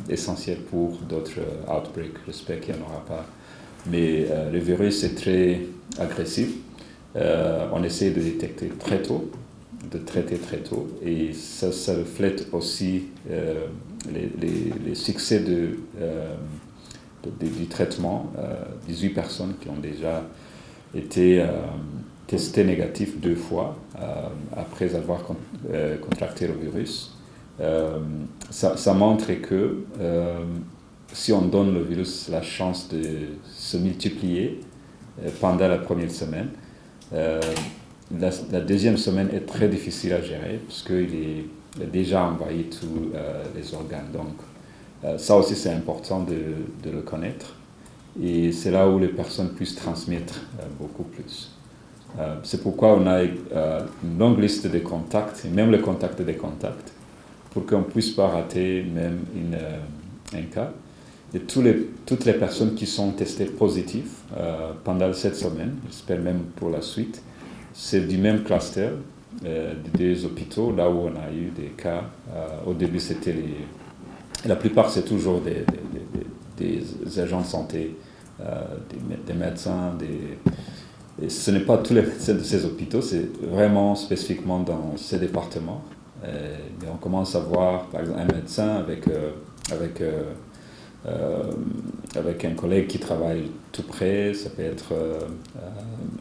essentiel pour d'autres outbreaks. J'espère qu'il n'y en aura pas. Mais le virus est très agressif. On essaie de détecter très tôt, de traiter très tôt. Et ça reflète aussi les succès du traitement. 18 personnes qui ont déjà été testées négatives 2 fois après avoir contracté le virus. Ça montre que si on donne le virus la chance de se multiplier pendant la première semaine, la deuxième semaine est très difficile à gérer parce qu'il est déjà envahi tous les organes. Donc ça aussi c'est important de le connaître et c'est là où les personnes puissent transmettre beaucoup plus. C'est pourquoi on a une longue liste de contacts, et même le contact des contacts, pour qu'on ne puisse pas rater même un cas. Et toutes les personnes qui sont testées positives pendant cette semaine, j'espère même pour la suite, c'est du même cluster des hôpitaux, là où on a eu des cas. Au début, c'était la plupart, c'est toujours des agents de santé, des médecins, et ce n'est pas tous les médecins de ces hôpitaux, c'est vraiment spécifiquement dans ces départements. Et on commence à voir, par exemple, un médecin avec un collègue qui travaille tout près, ça peut être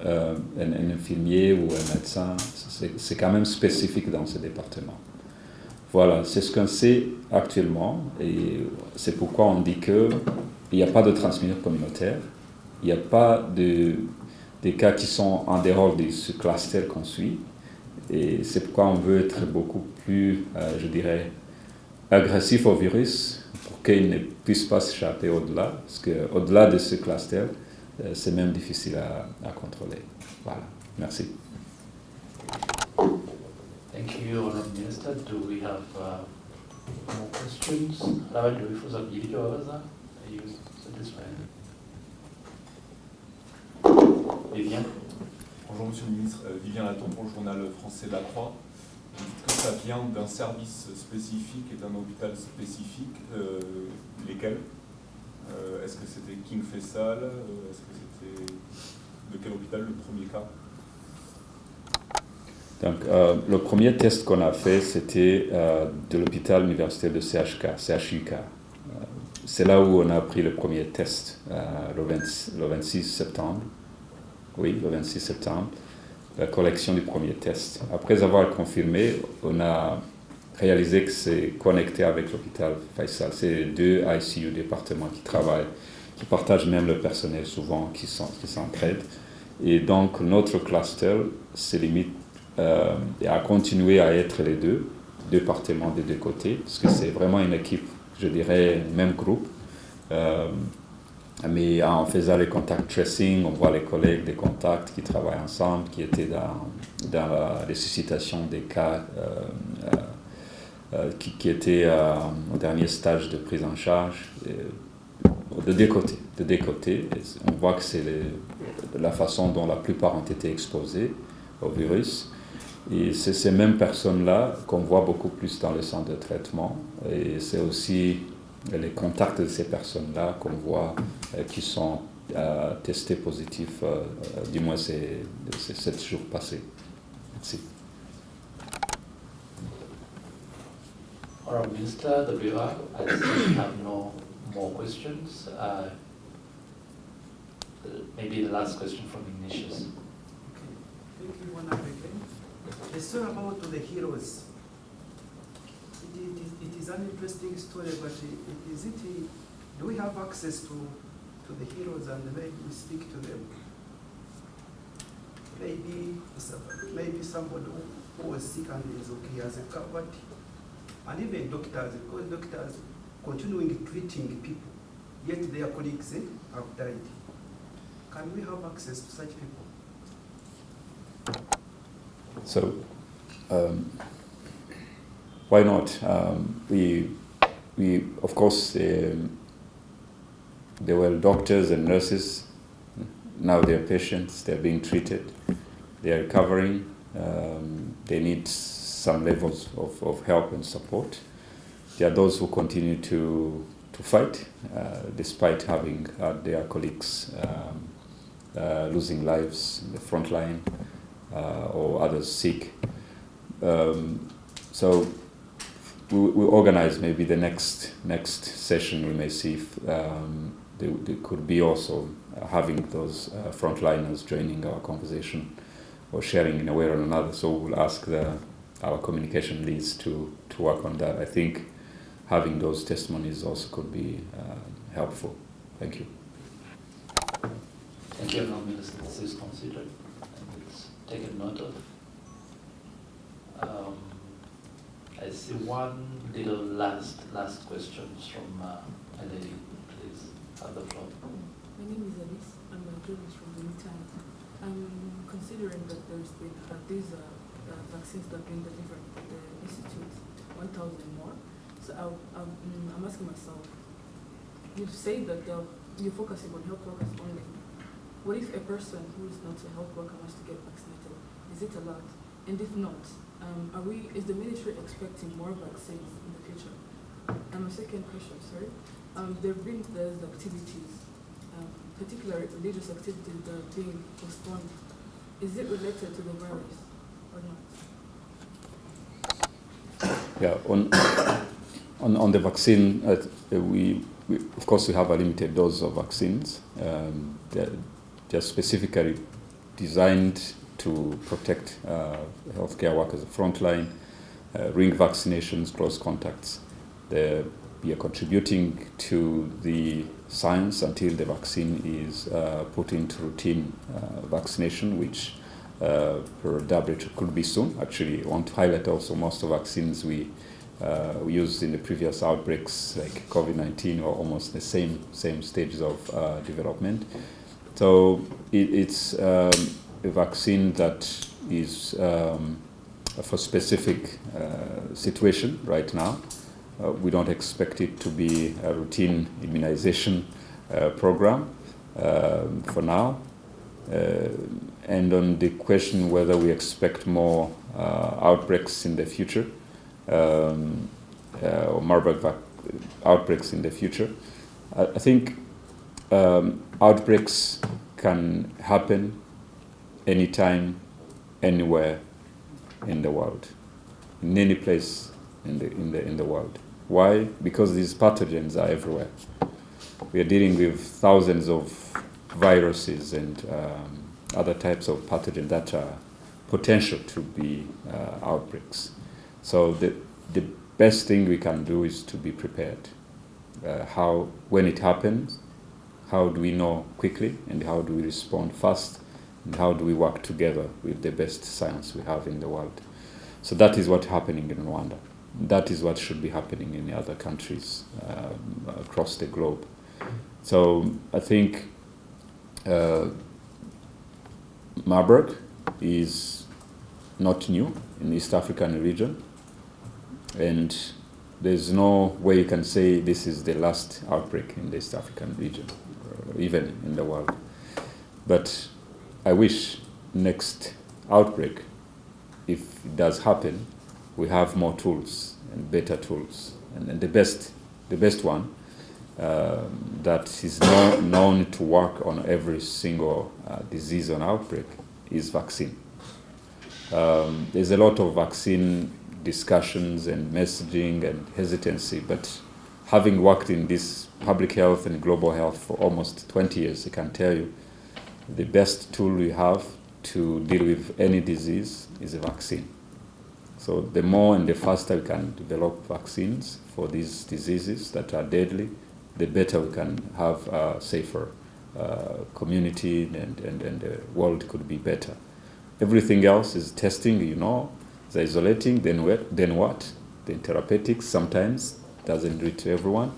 un infirmier ou un médecin, c'est quand même spécifique dans ce département. Voilà, c'est ce qu'on sait actuellement, et c'est pourquoi on dit qu'il n'y a pas de transmission communautaire, il n'y a pas des cas qui sont en dehors de ce cluster qu'on suit, et c'est pourquoi on veut être beaucoup plus, je dirais, agressif au virus, pour qu'il ne puisse pas s'échapper au-delà, parce qu'au-delà de ce cluster, c'est même difficile à contrôler. Voilà, merci. Thank you, Honourable Minister. Do we have more questions? Labda wifuza kujibu waza? Are you satisfied? Vivien? Bonjour Monsieur le Ministre, Vivien Laton pour le journal français La Croix. Vous dites que ça vient d'un service spécifique et d'un hôpital spécifique. Lesquels? Est-ce que c'était King Faisal? Est-ce que c'était de quel hôpital le premier cas? Donc, le premier test qu'on a fait, c'était de l'hôpital universitaire de CHUK. C'est là où on a pris le premier test, le 26 septembre. Oui, le 26 septembre, la collection du premier test. Après avoir confirmé, on a réalisé que c'est connecté avec l'hôpital Faisal. C'est deux ICU départements qui travaillent, qui partagent même le personnel souvent, qui s'entraident. Et donc, notre cluster se limite à continuer à être les deux départements des deux côtés, parce que c'est vraiment une équipe, je dirais, même groupe. Mais en faisant les contacts tracing, on voit les collègues des contacts qui travaillent ensemble, qui étaient dans la ressuscitation des cas qui étaient au dernier stage de prise en charge. De deux côtés. On voit que c'est la façon dont la plupart ont été exposés au virus. Et c'est ces mêmes personnes-là qu'on voit beaucoup plus dans le centre de traitement. Et c'est aussi les contacts de ces personnes-là qu'on voit qui sont testés positifs, du moins ces 7 jours passés. Merci. Honourable Minister, the viewer, I still have no more questions. Maybe the last question from Ignatius. Okay. Thank you, Honourable. The story about the heroes. It is an interesting story, but do we have access to the heroes and maybe we speak to them? Maybe somebody who was sick and is okay as a covered, and even doctors, because doctors continuing treating people, yet their colleagues have died. Can we have access to such people? So, why not? We of course, they were doctors and nurses. Now they're patients. They're being treated. They are recovering. They need some levels of help and support. There are those who continue to fight, despite having their colleagues losing lives in the front line. Or others sick. So we organize maybe the next session. We may see if they could be also having those frontliners joining our conversation or sharing in a way or another. So we'll ask our communication leads to work on that. I think having those testimonies also could be helpful. Thank you. Thank you, Honourable Minister. This is considered. Taken note of. I see one little last questions from a lady. Please have the floor. My name is Alice. I'm a journalist from the Meantime. I'm considering that there's been these vaccines that have been delivered by the Institute, 1,000 more. So I'm asking myself, you say that you're focusing on health workers only. What if a person who is not a health worker wants to get vaccinated? Is it allowed? And if not, is the ministry expecting more vaccines in the future? And my second question, sorry, there's activities, particularly religious activities that are being postponed. Is it related to the virus or not? Yeah, on the vaccine, we of course we have a limited dose of vaccines. They're specifically designed to protect healthcare workers at the front line, ring vaccinations, close contacts. We are contributing to the science until the vaccine is put into routine vaccination, which per WHO could be soon. Actually, I want to highlight also most of vaccines we used in the previous outbreaks, like COVID-19, or almost the same stages of development. So it's a vaccine that is for specific situation right now. We don't expect it to be a routine immunization program for now. And on the question whether we expect more outbreaks in the future, or Marburg outbreaks in the future, I think outbreaks can happen anytime, anywhere in the world, in any place in the world. Why? Because these pathogens are everywhere. We are dealing with thousands of viruses and other types of pathogens that are potential to be outbreaks. So the best thing we can do is to be prepared. When it happens, how do we know quickly, and how do we respond fast, and how do we work together with the best science we have in the world? So that is what's happening in Rwanda. That is what should be happening in the other countries across the globe. So I think Marburg is not new in the East African region, and there's no way you can say this is the last outbreak in the East African region, or even in the world. But I wish next outbreak, if it does happen, we have more tools and better tools. And the best one that is known to work on every single disease or outbreak is vaccine. There's a lot of vaccine discussions and messaging and hesitancy, but having worked in this public health and global health for almost 20 years, I can tell you the best tool we have to deal with any disease is a vaccine. So the more and the faster we can develop vaccines for these diseases that are deadly, the better we can have a safer community, and the world could be better. Everything else is testing, it's isolating, then what? Then therapeutics sometimes doesn't reach everyone.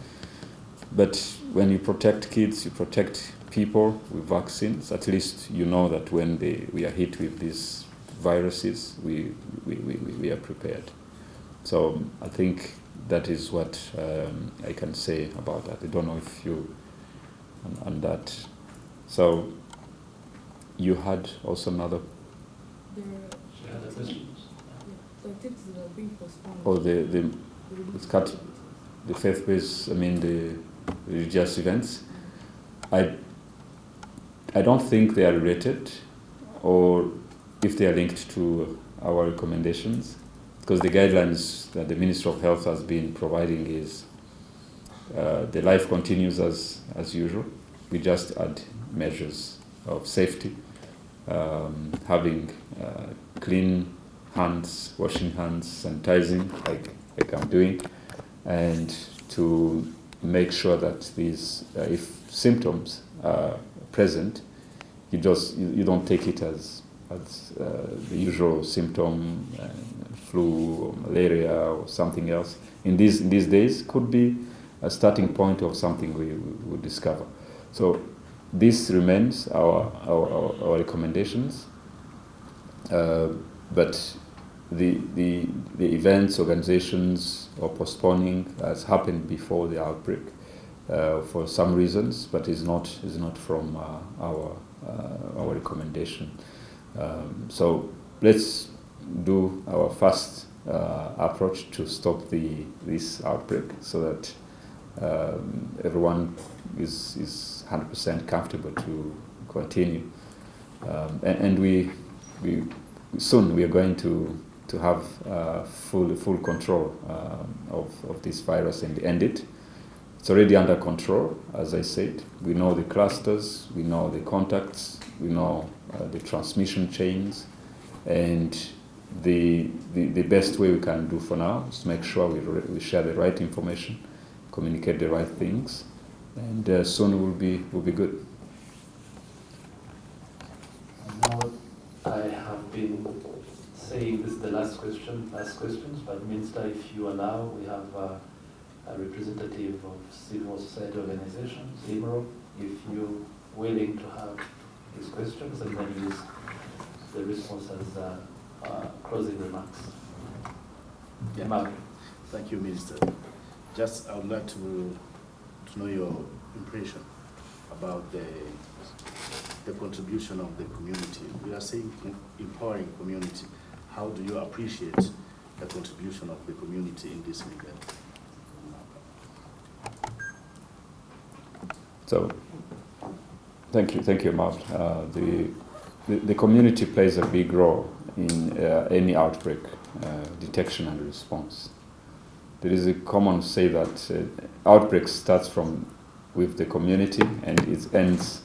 But when you protect kids, you protect people with vaccines, at least you know that when we are hit with these viruses, we are prepared. So I think that is what I can say about that. I don't know if you on that. So you had also another. The activities that are being postponed. Oh, the faith-based. The religious events. I don't think they are related, or if they are linked to our recommendations, because the guidelines that the Ministry of Health has been providing is the life continues as usual. We just add measures of safety, having clean hands, washing hands, sanitizing, like I'm doing, and to make sure that these, if symptoms are present, you don't take it as the usual symptom, flu or malaria or something else. In these days, could be a starting point of something we will discover. So this remains our recommendations, but the events, organizations are postponing has happened before the outbreak for some reasons, but is not from our recommendation. So let's do our first approach to stop this outbreak, so that everyone is 100% comfortable to continue. And we soon we are going to have full control of this virus and end it. It's already under control, as I said. We know the clusters, we know the contacts, we know the transmission chains, and the best way we can do for now is to make sure we share the right information, communicate the right things, and soon we'll be good. Now, I have been saying this is the last questions, but Minister, if you allow, we have a representative of civil society organizations, IMRO, if you're willing to have these questions, and then use the response as closing remarks. Yeah. Mark. Thank you, Minister. Just I would like to know your impression about the contribution of the community. We are saying empowering community. How do you appreciate the contribution of the community in this event? So, thank you, Mark. The community plays a big role in any outbreak detection and response. There is a common say that outbreak starts with the community and it ends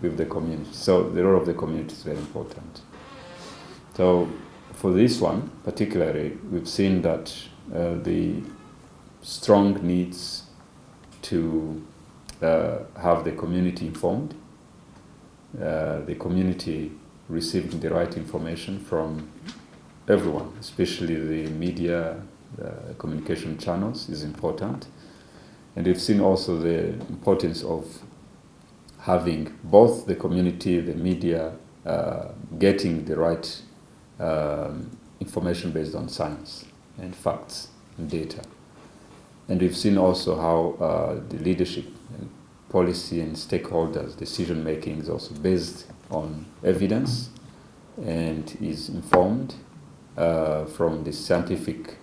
with the community. So the role of the community is very important. So for this one particularly, we've seen that the strong needs to have the community informed, the community receiving the right information from everyone, especially the media, communication channels is important. And we've seen also the importance of having both the community, the media, getting the right information based on science and facts and data. And we've seen also how the leadership and policy and stakeholders' decision making is also based on evidence and is informed from the scientific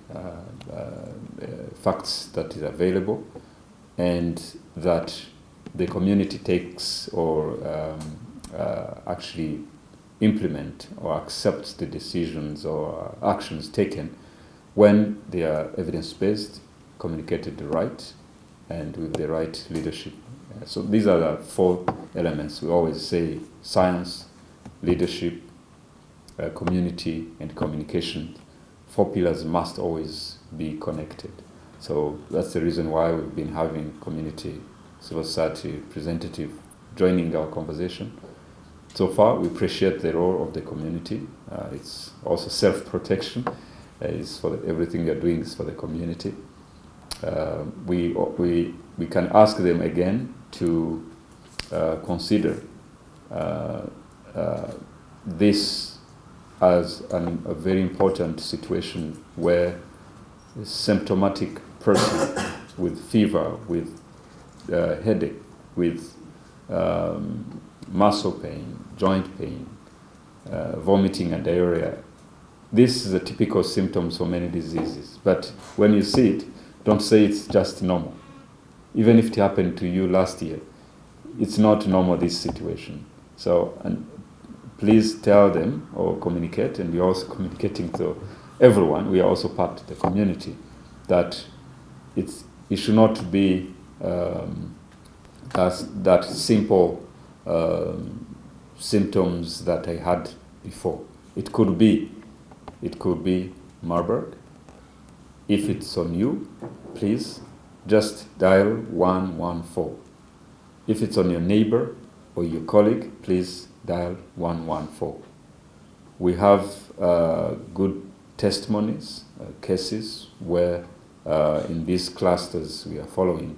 facts that is available, and that the community takes or actually implement or accepts the decisions or actions taken when they are evidence-based, communicated right, and with the right leadership. So these are the 4 elements. We always say science, leadership, community, and communication. 4 pillars must always be connected. So that's the reason why we've been having community, civil society representative joining our conversation. So far, we appreciate the role of the community. It's also self-protection. It's for everything you're doing is for the community. We can ask them again to consider this as a very important situation where a symptomatic person with fever, with headache, with muscle pain, joint pain, vomiting and diarrhea. This is a typical symptoms for many diseases. But when you see it, don't say it's just normal. Even if it happened to you last year, it's not normal, this situation. So, and please tell them or communicate, and we're also communicating to everyone, we are also part of the community, that it should not be that simple symptoms that I had before. It could be Marburg. If it's on you, please just dial 114. If it's on your neighbor or your colleague, please dial 114. We have good testimonies, cases where in these clusters we are following,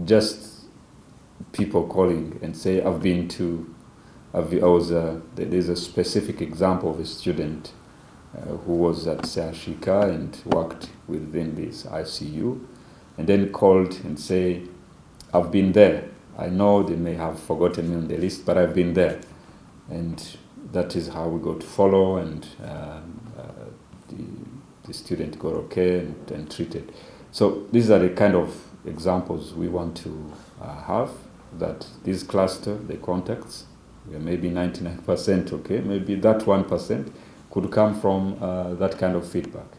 just people calling and say, there's a specific example of a student who was at Seashika and worked within this ICU, and then called and say, I've been there. I know they may have forgotten me on the list, but I've been there. And that is how we go to follow, and the student got okay and treated. So these are the kind of examples we want to have, that this cluster, the contacts, maybe 99% okay, maybe that 1% could come from that kind of feedback.